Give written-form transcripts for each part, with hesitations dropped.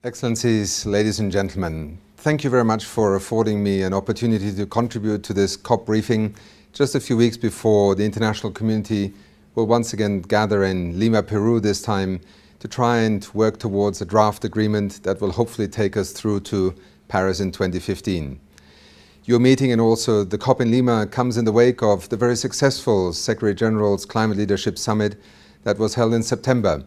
Excellencies, ladies and gentlemen, thank you very much for affording me an opportunity to contribute to this COP briefing just a few weeks before the international community will once again gather in Lima, Peru this time to try and work towards a draft agreement that will hopefully take us through to Paris in 2015. Your meeting and also the COP in Lima comes in the wake of the very successful Secretary General's Climate Leadership Summit that was held in September,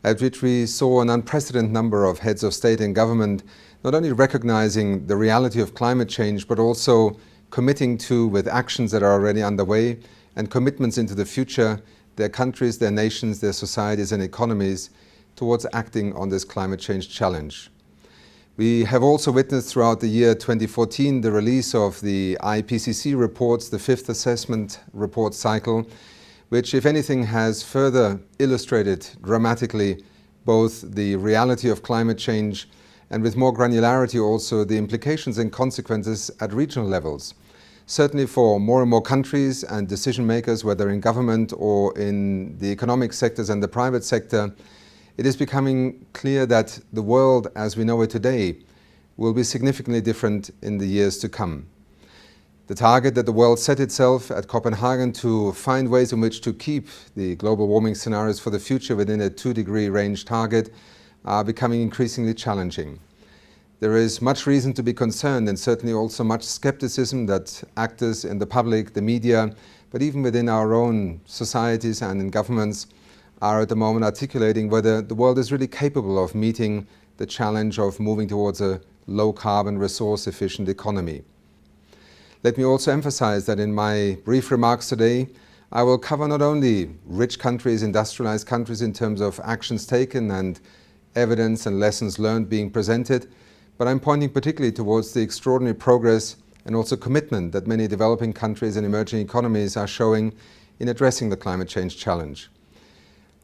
at which we saw an unprecedented number of heads of state and government not only recognizing the reality of climate change, but also committing to, with actions that are already underway and commitments into the future, their countries, their nations, their societies and economies towards acting on this climate change challenge. We have also witnessed throughout the year 2014 the release of the IPCC reports, the fifth assessment report cycle, which, if anything, has further illustrated dramatically both the reality of climate change and with more granularity also the implications and consequences at regional levels. Certainly for more and more countries and decision makers, whether in government or in the economic sectors and the private sector, it is becoming clear that the world as we know it today will be significantly different in the years to come. The target that the world set itself at Copenhagen to find ways in which to keep the global warming scenarios for the future within a 2-degree range target are becoming increasingly challenging. There is much reason to be concerned and certainly also much skepticism that actors in the public, the media, but even within our own societies and in governments are at the moment articulating whether the world is really capable of meeting the challenge of moving towards a low-carbon, resource-efficient economy. Let me also emphasize that in my brief remarks today, I will cover not only rich countries, industrialized countries in terms of actions taken and evidence and lessons learned being presented, but I'm pointing particularly towards the extraordinary progress and also commitment that many developing countries and emerging economies are showing in addressing the climate change challenge.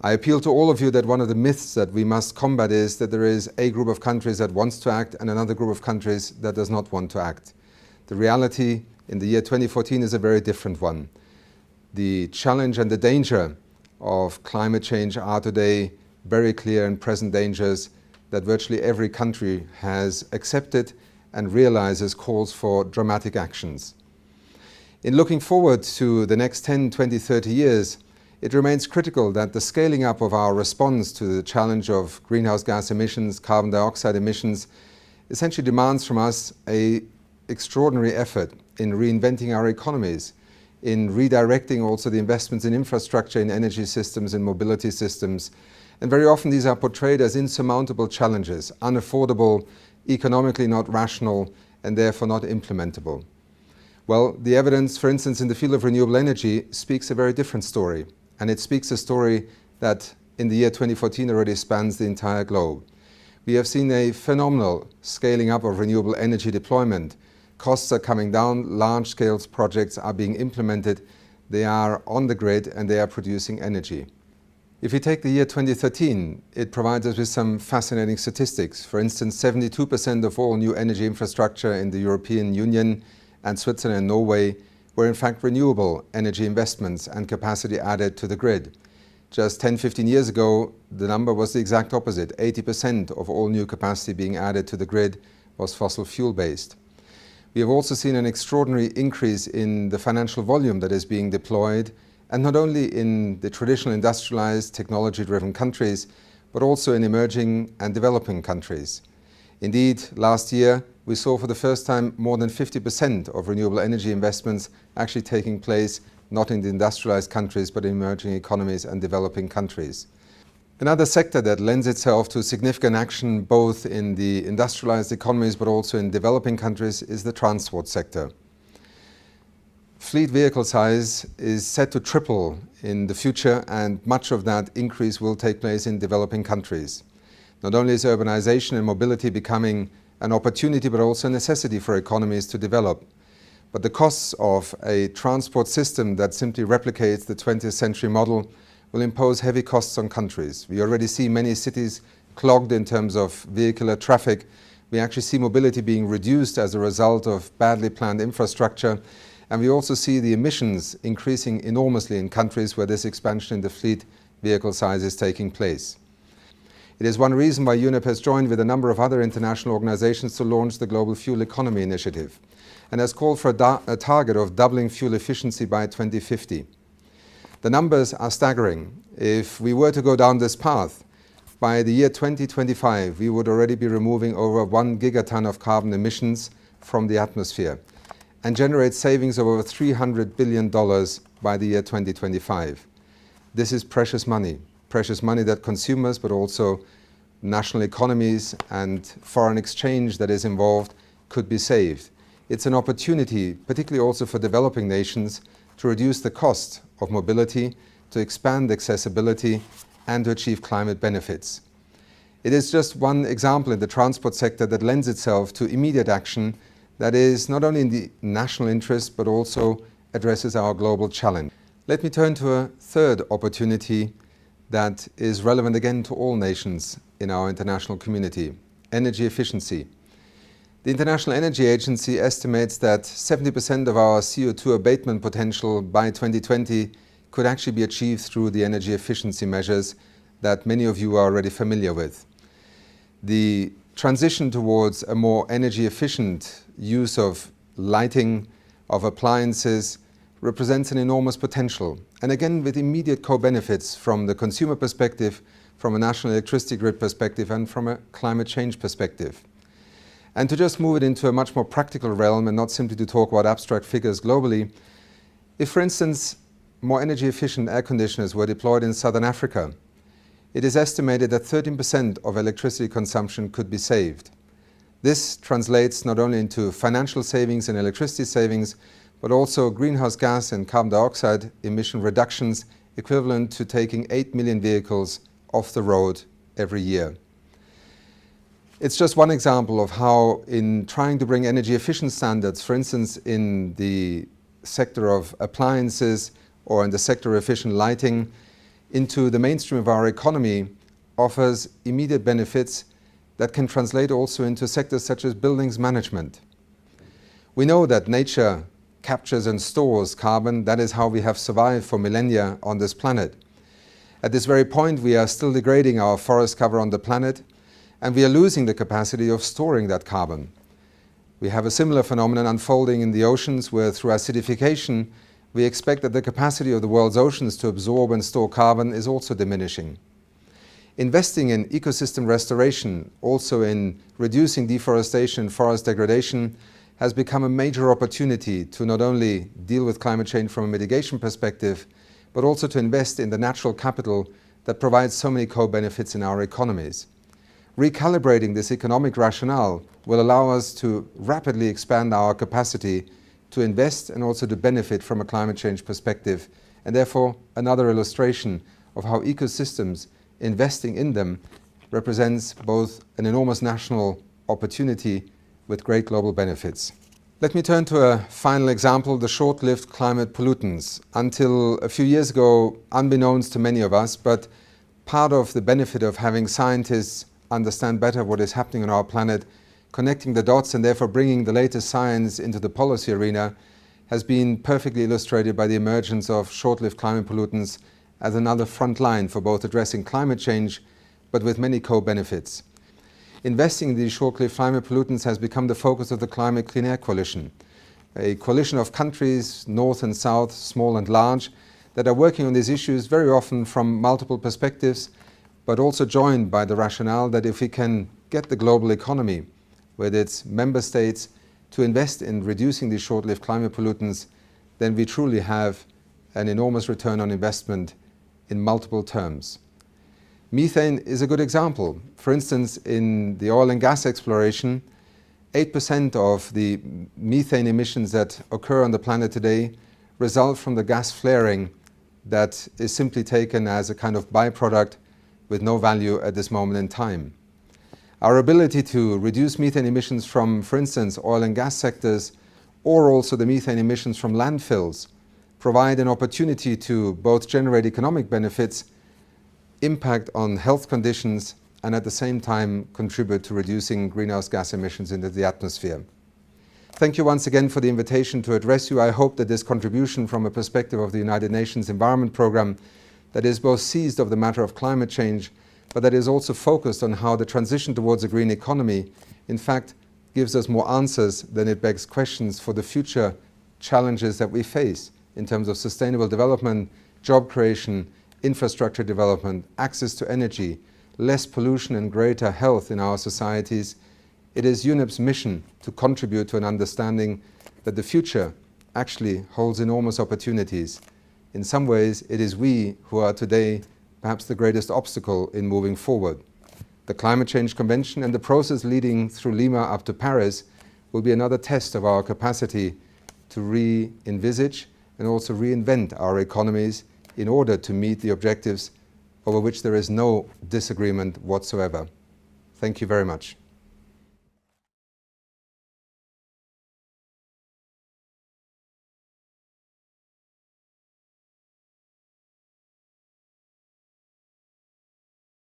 I appeal to all of you that one of the myths that we must combat is that there is a group of countries that wants to act and another group of countries that does not want to act. The reality in the year 2014 is a very different one. The challenge and the danger of climate change are today very clear and present dangers that virtually every country has accepted and realizes calls for dramatic actions. In looking forward to the next 10, 20, 30 years, it remains critical that the scaling up of our response to the challenge of greenhouse gas emissions, carbon dioxide emissions, essentially demands from us an extraordinary effort in reinventing our economies, in redirecting also the investments in infrastructure, in energy systems, in mobility systems. And very often these are portrayed as insurmountable challenges, unaffordable, economically not rational, and therefore not implementable. Well, the evidence, for instance, in the field of renewable energy speaks a very different story. And it speaks a story that in the year 2014 already spans the entire globe. We have seen a phenomenal scaling up of renewable energy deployment. Costs are coming down, large-scale projects are being implemented, they are on the grid and they are producing energy. If we take the year 2013, it provides us with some fascinating statistics. For instance, 72% of all new energy infrastructure in the European Union and Switzerland and Norway were in fact renewable energy investments and capacity added to the grid. Just 10, 15 years ago, the number was the exact opposite. 80% of all new capacity being added to the grid was fossil fuel-based. We have also seen an extraordinary increase in the financial volume that is being deployed, and not only in the traditional industrialized, technology-driven countries, but also in emerging and developing countries. Indeed, last year, we saw for the first time more than 50% of renewable energy investments actually taking place not in the industrialized countries, but in emerging economies and developing countries. Another sector that lends itself to significant action both in the industrialized economies but also in developing countries is the transport sector. Fleet vehicle size is set to triple in the future, and much of that increase will take place in developing countries. Not only is urbanization and mobility becoming an opportunity but also a necessity for economies to develop, but the costs of a transport system that simply replicates the 20th century model will impose heavy costs on countries. We already see many cities clogged in terms of vehicular traffic. We actually see mobility being reduced as a result of badly planned infrastructure. And we also see the emissions increasing enormously in countries where this expansion in the fleet vehicle size is taking place. It is one reason why UNEP has joined with a number of other international organizations to launch the Global Fuel Economy Initiative and has called for a target of doubling fuel efficiency by 2050. The numbers are staggering. If we were to go down this path, by the year 2025, we would already be removing over 1 gigaton of carbon emissions from the atmosphere and generate savings of over $300 billion by the year 2025. This is precious money that consumers, but also national economies and foreign exchange that is involved, could be saved. It's an opportunity, particularly also for developing nations, to reduce the cost of mobility, to expand accessibility, and to achieve climate benefits. It is just one example in the transport sector that lends itself to immediate action that is not only in the national interest, but also addresses our global challenge. Let me turn to a third opportunity that is relevant again to all nations in our international community: energy efficiency. The International Energy Agency estimates that 70% of our CO2 abatement potential by 2020 could actually be achieved through the energy efficiency measures that many of you are already familiar with. The transition towards a more energy efficient use of lighting, of appliances, represents an enormous potential, and again with immediate co-benefits from the consumer perspective, from a national electricity grid perspective, and from a climate change perspective. And to just move it into a much more practical realm and not simply to talk about abstract figures globally, if for instance more energy efficient air conditioners were deployed in Southern Africa, it is estimated that 13% of electricity consumption could be saved. This translates not only into financial savings and electricity savings, but also greenhouse gas and carbon dioxide emission reductions equivalent to taking 8 million vehicles off the road every year. It's just one example of how, in trying to bring energy efficient standards, for instance in the sector of appliances or in the sector of efficient lighting, into the mainstream of our economy, offers immediate benefits that can translate also into sectors such as buildings management. We know that nature captures and stores carbon. That is how we have survived for millennia on this planet. At this very point, we are still degrading our forest cover on the planet, and we are losing the capacity of storing that carbon. We have a similar phenomenon unfolding in the oceans, where through acidification, we expect that the capacity of the world's oceans to absorb and store carbon is also diminishing. Investing in ecosystem restoration, also in reducing deforestation and forest degradation, has become a major opportunity to not only deal with climate change from a mitigation perspective, but also to invest in the natural capital that provides so many co-benefits in our economies. Recalibrating this economic rationale will allow us to rapidly expand our capacity to invest and also to benefit from a climate change perspective, and therefore another illustration of how ecosystems, investing in them, represents both an enormous national opportunity with great global benefits. Let me turn to a final example: the short-lived climate pollutants. Until a few years ago, unbeknownst to many of us, but part of the benefit of having scientists understand better what is happening on our planet, connecting the dots and therefore bringing the latest science into the policy arena, has been perfectly illustrated by the emergence of short-lived climate pollutants as another front line for both addressing climate change, but with many co-benefits. Investing in these short-lived climate pollutants has become the focus of the Climate Clean Air Coalition, a coalition of countries, north and south, small and large, that are working on these issues very often from multiple perspectives, but also joined by the rationale that if we can get the global economy, with its member states, to invest in reducing these short-lived climate pollutants, then we truly have an enormous return on investment in multiple terms. Methane is a good example. For instance, in the oil and gas exploration, 8% of the methane emissions that occur on the planet today result from the gas flaring that is simply taken as a kind of byproduct with no value at this moment in time. Our ability to reduce methane emissions from, for instance, oil and gas sectors, or also the methane emissions from landfills, provide an opportunity to both generate economic benefits, impact on health conditions, and at the same time contribute to reducing greenhouse gas emissions into the atmosphere. Thank you once again for the invitation to address you. I hope that this contribution from a perspective of the United Nations Environment Programme, that is both seized of the matter of climate change, but that is also focused on how the transition towards a green economy, in fact, gives us more answers than it begs questions for the future challenges that we face in terms of sustainable development, job creation, infrastructure development, access to energy, less pollution and greater health in our societies. It is UNEP's mission to contribute to an understanding that the future actually holds enormous opportunities. In some ways, it is we who are today perhaps the greatest obstacle in moving forward. The Climate Change Convention and the process leading through Lima up to Paris will be another test of our capacity to re-envisage and also reinvent our economies in order to meet the objectives over which there is no disagreement whatsoever. Thank you very much.